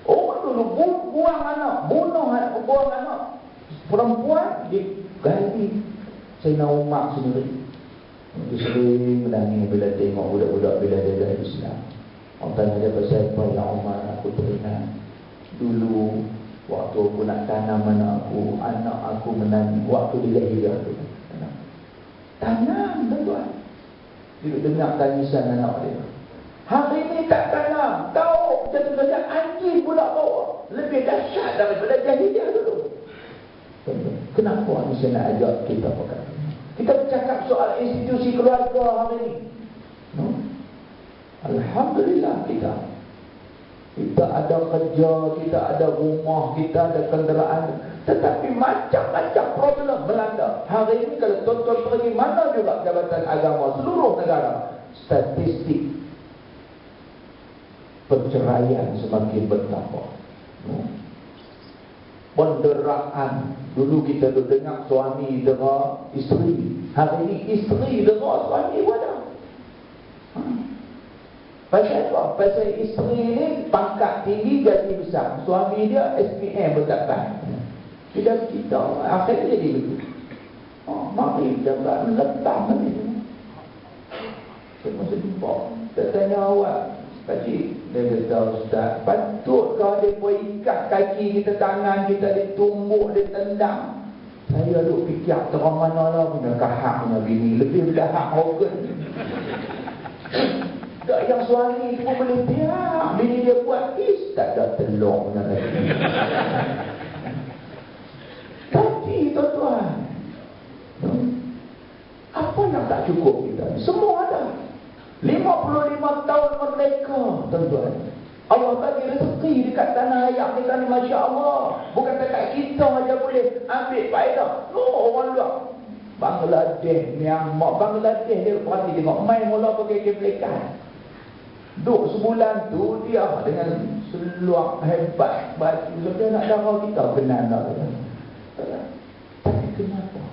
Orang dulu buang anak, bunuh anak, buang anak perempuan, digali. Sayyidina Umar sendiri, dia sering menangis bila tengok budak-budak bila dia dah Islam. Orang tanya dia pasal apa, ya Umar, aku teringat dulu waktu aku nak tanam anak aku menangis waktu dia lahir tu. Tanam tuan-tuan. Dia dengar tangisan anak dia. Hari ini tak tanam, tahu jatuh saja anjing pula bawa. Lebih dahsyat daripada jahiliah dulu. Kenapa ni saya nak ajak kita pakai? Kita bercakap soal institusi keluarga hari ini. No? Alhamdulillah kita ada kerja, kita ada rumah, kita ada kenderaan, tetapi macam-macam problem melanda. Hari ini kalau tuan-tuan pergi mana juga jabatan agama seluruh negara, statistik perceraian semakin bertambah. Penderaan, dulu kita dengar suami dera isteri, hari ini isteri dera suami wadah. Pasal apa? Pasal isteri ni pangkat tinggi, gaji besar, suami dia SPM berdapat. Kita akhirnya jadi begitu. Mari jangan letak ni. Saya masih jumpa, saya tanya awak, Pakcik, dia kata, Ustaz, patutkah dia pun ikat kaki kita, tangan kita, dia tumbuk, dia tendang? Saya duk fikir, terang mana lah punya kahak punya bini, lebih lahak organ. Tak, yang suami tu pun boleh biar bini dia buat, tak ada telur punya lagi. Tapi tuan-tuan, apa yang tak cukup kita? Semua ada. 55 tahun merdeka, tuan-tuan. Allah bagi rezeki dekat tanah air kita ni, Masya Allah. Bukan dekat kita aja boleh ambil faedah. No, orang luar, Bangladesh, Myanmar, Bangladesh dia perhati tengok, main mula pakai keplekan. Duk sebulan tu dia dengan seluar hebat, baju dia nak darah kita, kenal dah. Tapi kenapa?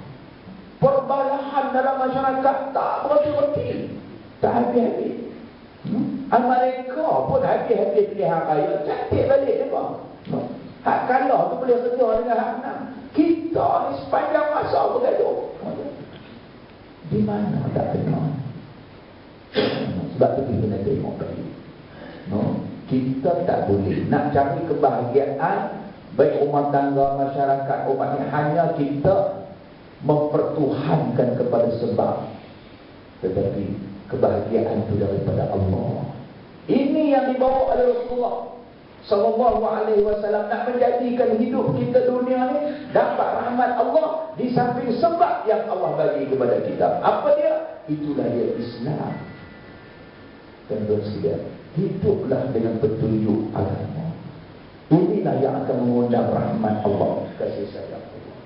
Perbalahan dalam masyarakat tak berhenti-henti, tak habis-habis. Amerika pun habis-habis pilihan raya, cantik balik dia pun. Hak kalah tu boleh kerja dengan hak menang. Kita ni sepanjang masa bergaduh. Di mana tak kenal? Sebab tu kita kena tengok tadi. Kita tak boleh nak cari kebahagiaan baik rumah tangga, masyarakat, umat ni, hanya kita mempertuhankan kepada sebab. Tetapi kebahagiaan itu daripada Allah. Ini yang dibawa oleh Rasulullah sallallahu alaihi wasallam, nak menjadikan hidup kita dunia ni dapat rahmat Allah di samping sebab yang Allah bagi kepada kita. Apa dia? Itulah dia Islam. Tuan-tuan sekalian, hiduplah dengan petunjuk agama. Inilah yang akan mengundang rahmat Allah, kasih sayang Allah.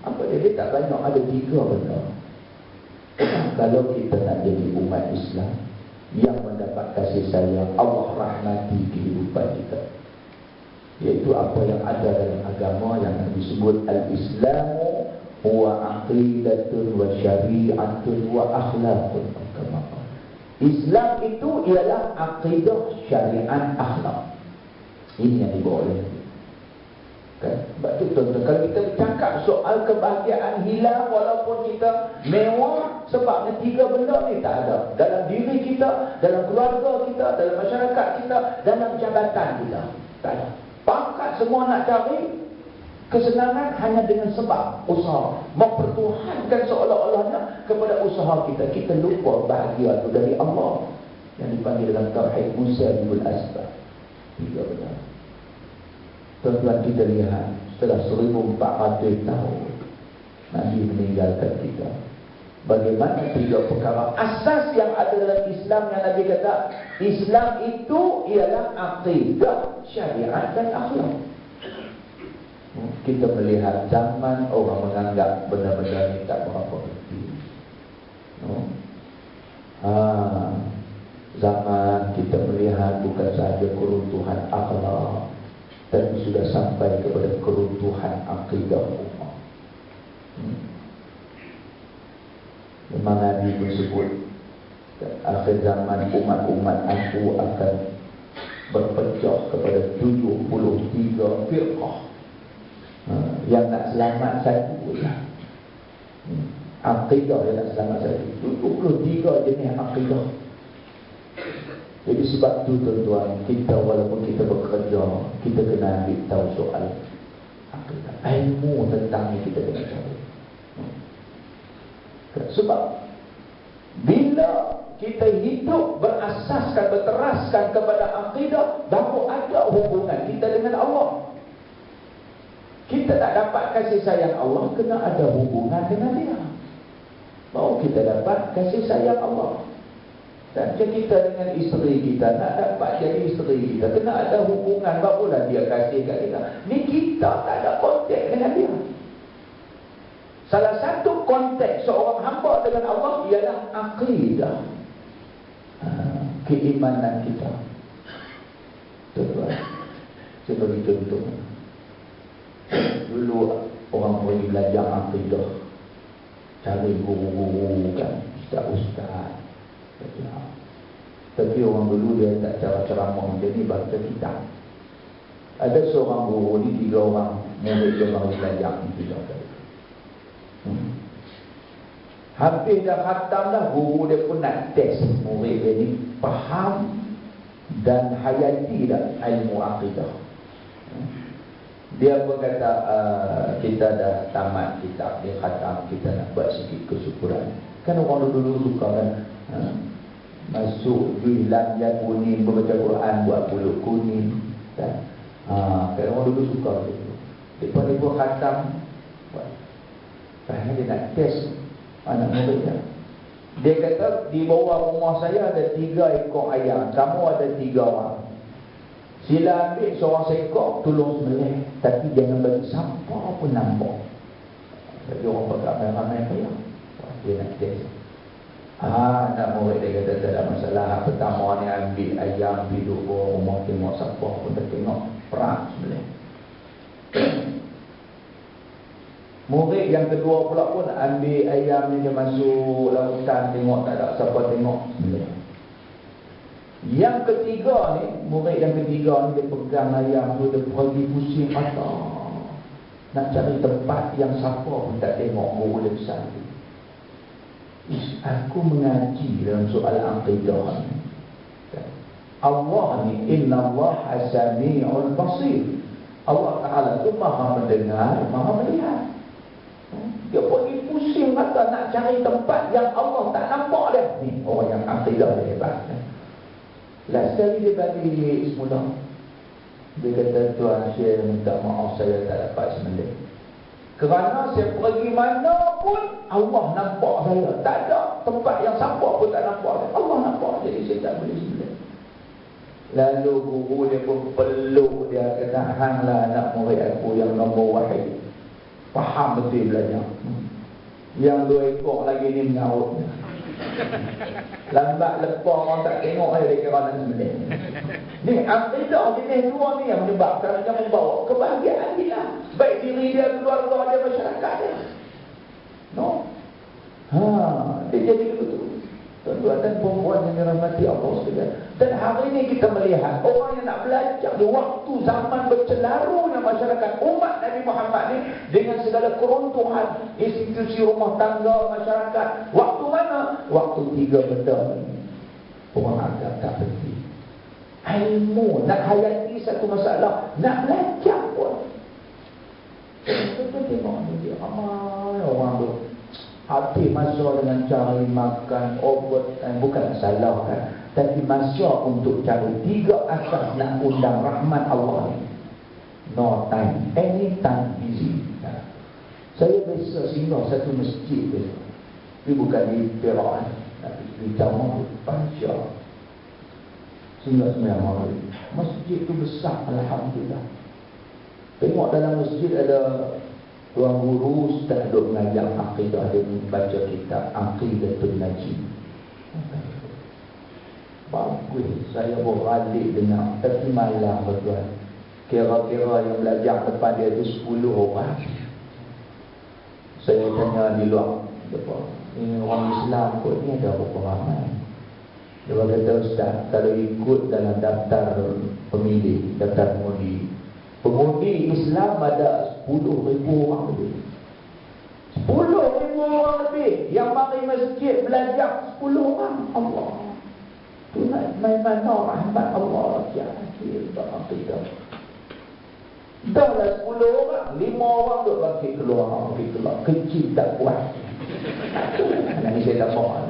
Apa dia? Dia tak banyak, ada 3 benda. Kalau kita nak jadi umat Islam yang mendapat kasih sayang Allah, rahmati kehidupan kita, iaitu apa yang ada dalam agama yang disebut al-Islamu huwa aqidatun wa syari'atun wa akhlaqun. Islam itu ialah aqidah, syariat, akhlak. Ini yang dibawa oleh Nabi. Kan? Sebab itu tuan-tuan, kalau kita bercakap soal kebahagiaan hilang walaupun kita mewah, sebabnya 3 benda ni tak ada dalam diri kita, dalam keluarga kita, dalam masyarakat kita, dalam jabatan kita. Tak ada. Pangkat semua nak cari, kesenangan hanya dengan sebab usaha, mempertuhankan seolah-olahnya kepada usaha kita. Kita lupa bahagia itu dari Allah yang dipanggil dalam tauhid musabibul asbab. 3 benda. Tuan-tuan, kita lihat setelah 1400 tahun Nabi meninggalkan kita, bagaimana 3 perkara asas yang ada dalam Islam yang Nabi kata Islam itu ialah aqidah, syariat dan akhlak. Kita melihat zaman orang menganggap benda-benda ini tak berapa penting. Zaman kita melihat bukan sahaja keruntuhan akhlak, tapi sudah sampai kepada keruntuhan akidah umat. Memang Nabi pun sebut akhir zaman umat-umat aku akan berpecah kepada 73 firqah. Yang nak selamat satu lah. Akidah yang nak selamat satu. 73 jenis akidah. Jadi sebab tu tuan-tuan, kita walaupun kita bekerja, kita kena ambil tahu soal akidah. Ilmu tentang ni kita kena cari. Sebab bila kita hidup berasaskan, berteraskan kepada akidah, baru ada hubungan kita dengan Allah. Kita tak dapat kasih sayang Allah, kena ada hubungan dengan dia. Baru kita dapat kasih sayang Allah. Dan kita dengan isteri kita, nak dapat jadi isteri kita, kena ada hubungan, barulah dia kasih kat kita. Ni kita tak ada kontak dengan dia. Salah satu kontak seorang hamba dengan Allah ialah akidah, keimanan kita. Tuan-tuan, saya bagi contoh. Dulu orang pergi belajar akidah, cari guru-guru kan, ustaz-ustaz. Tapi orang dulu dia tak cara ceramah macam ni, baca kitab. Ada seorang guru ni, 3 orang murid dia baru belajar akidah. Habis dah khatam dah, guru dia pun nak test murid dia ni faham dan hayati dah ilmu akidah. Dia berkata, kita dah tamat kitab, dia khatam, kita nak buat sikit kesyukuran. Kan orang dulu suka kan, masuk juilan yang kuning, membaca Quran, buat pulut kuning kan. Kan orang dulu suka itu. Lepas dia buat khatam, dia nak test anak muridnya. Dia kata, di bawah rumah saya ada 3 ekor ayam, kamu ada 3 orang. Sila ambil seorang seekor, tolong sembelih, tapi jangan bagi siapa pun nampak. Jadi orang pakai ramai-ramai ayam. Dia nak test. Anak murid dia kata tak ada masalah. Pertama ni ambil ayam, duduk bawah rumah, tengok siapa pun dah tengok, perang sembelih. Murid yang kedua pula pun ambil ayam ni, dia masuk lautan, tengok tak ada siapa tengok, sembelih. Yang ketiga ni, murid yang ketiga ni, dia pegang ayam tu, dia pergi pusing mata, nak cari tempat yang siapa pun tak tengok, guru dia besar tu. Aku mengaji dalam soal akidah ni. Allah ni, inna Allah as-sami'ul basir. Allah Ta'ala tu maha mendengar, maha melihat. Dia pergi pusing mata nak cari tempat yang Allah tak nampak dia. Ni orang yang akidah dia hebat. Last kali dia balik semula, dia kata, tuan saya minta maaf, saya tak dapat sembelih. Kerana saya pergi mana pun Allah nampak saya. Tak ada tempat yang siapa pun tak nampak saya. Allah nampak, jadi saya tak boleh sembelih. Lalu guru dia pun peluk dia, kata, hanglah anak murid aku yang nombor wahid, faham betul belajar. Yang 2 ekor lagi ni mengaut. Lambat lepas orang tak tengok dia kira nak sembelih. Ni akidah jenis 2 ni yang menyebabkan dia membawa kebahagiaan dia, baik diri dia, keluarga dia, masyarakat dia. No. Dia jadi begitu. Tuan-tuan dan perempuan yang dirahmati Allah sekalian. Dan hari ini kita melihat orang yang nak belajar di waktu zaman bercelarunya masyarakat umat Nabi Muhammad ni, dengan segala keruntuhan institusi rumah tangga masyarakat. Waktu mana? Waktu 3 benda ni orang agak tak penting. Ilmu, nak hayati satu masalah, nak belajar pun. Kita tengok ni dia ramai orang tu habis masa dengan cari makan, obat, bukan salah kan, tapi masa untuk cari 3 asas nak undang rahmat Allah ni. No time, anytime busy. Saya biasa singgah satu masjid tu, tapi bukan di Perak, tapi di Jammu, Panjang. Singgah sembilan malam. Masjid tu besar, alhamdulillah. Tengok dalam masjid ada tuan guru ustaz duk mengajar akidah, dia baca kitab Aqidatul Najib. Bagus, saya beralik dengar, tapi malam betul. Kira-kira yang belajar depan dia tu 10 orang. Saya tanya di luar, ini orang Islam kot, ni ada berapa ramai? Dia kata, Ustaz, kalau ikut dalam daftar pemilih, daftar pengundi Islam ada 10,000 orang lebih. 10,000 orang lebih yang mari masjid belajar 10 orang. Allah. Tunai mana rahmat Allah jahil berakidah. Dahlah 10 orang, 5 orang duk bangkit keluar, kecil tak puas. Ini saya tak mahu.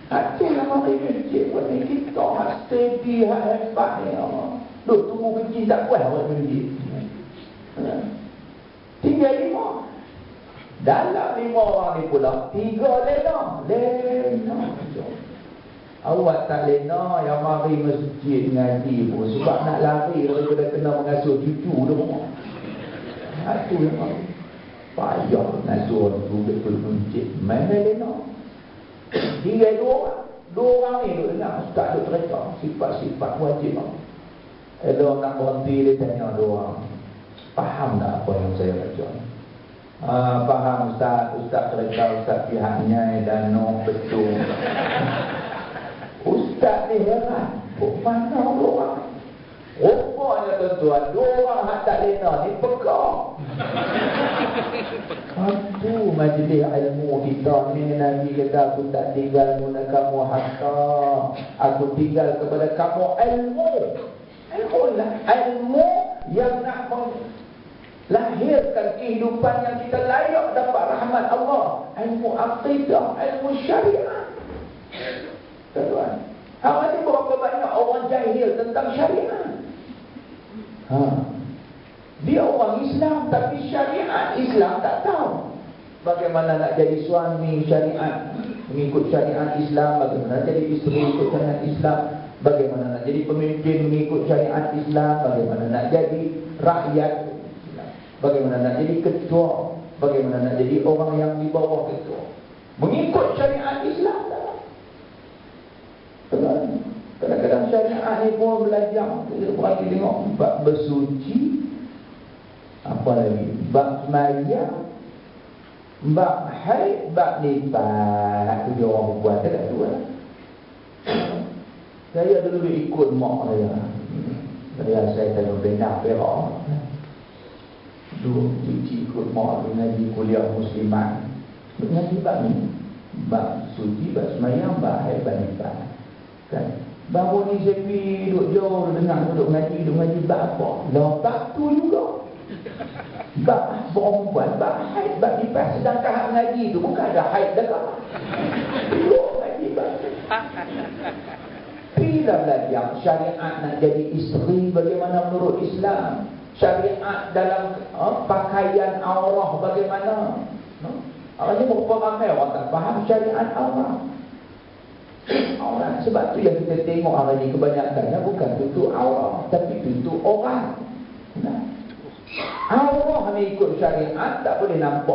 Hati yang mari masjid pun ni kita steady hebat ni. Duk tunggu kecil tak puas orang masjid. Tinggal 5. Dalam 5 orang ni pula 3 lena. Awak tak lena yang mari masjid ngaji pun sebab nak lari daripada kena mengasuh cucu dia. Itu yang mari. Payah mengasuh betul masjid. Mana lena? Tinggal 2 orang. 2 orang ni duk dengar ustaz duk cerita sifat-sifat wajib. Elok nak berhenti dia tanya 2 orang. Faham tak apa yang saya baca? Faham ustaz. Ustaz cerita ustaz pihaknya dan betul. Ustaz ni heran. Mana 2 orang? Rupanya tuan-tuan 2 orang hak tak lena ni pegang. Aduh, majlis ilmu kita ni Nabi kata aku tak tinggal guna kamu hatta aku tinggal kepada kamu ilmu. Ilmu lah, ilmu yang nak lahirkan kehidupan yang kita layak dapat rahmat Allah. Ilmu aqidah, ilmu syariat. Tuan-tuan, awak ni berapa banyak orang jahil tentang syariat. Dia orang Islam tapi syariat Islam tak tahu. Bagaimana nak jadi suami syariat, mengikut syariat Islam, bagaimana nak jadi isteri mengikut syariat Islam, bagaimana nak jadi pemimpin mengikut syariat Islam, bagaimana nak jadi rakyat, bagaimana nak jadi ketua, bagaimana nak jadi orang yang di bawah ketua mengikut syariat Islam. Kadang-kadang syariat ni pun belajar, berarti tengok bab bersuci, apa lagi, bab semayang, bab haid, bab nifas. Itu dia orang buat tak dua. Saya dulu ikut mak saya tengok benar perak. Dulu ikut mak ngaji kuliah muslimat. Ngaji bab ni, bab suci, bab semayang, bab haid, bab nifas. Kan? Baru ni saya pergi duduk jauh dengar duduk ngaji bab apa? Lah bab tu juga. Bab perempuan, bab haid, bab nifas. Sedangkan hak ngaji tu bukan ada haid dah. Duduk ngaji bab. Bila belajar syariat nak jadi isteri bagaimana menurut Islam, syariat dalam pakaian aurah bagaimana. Orang ni ramai orang tak faham syariat aurah. Orang sebab tu yang kita tengok hari ni kebanyakannya bukan tutup aurah tapi tutup orang. Aurah ni ikut syariat tak boleh nampak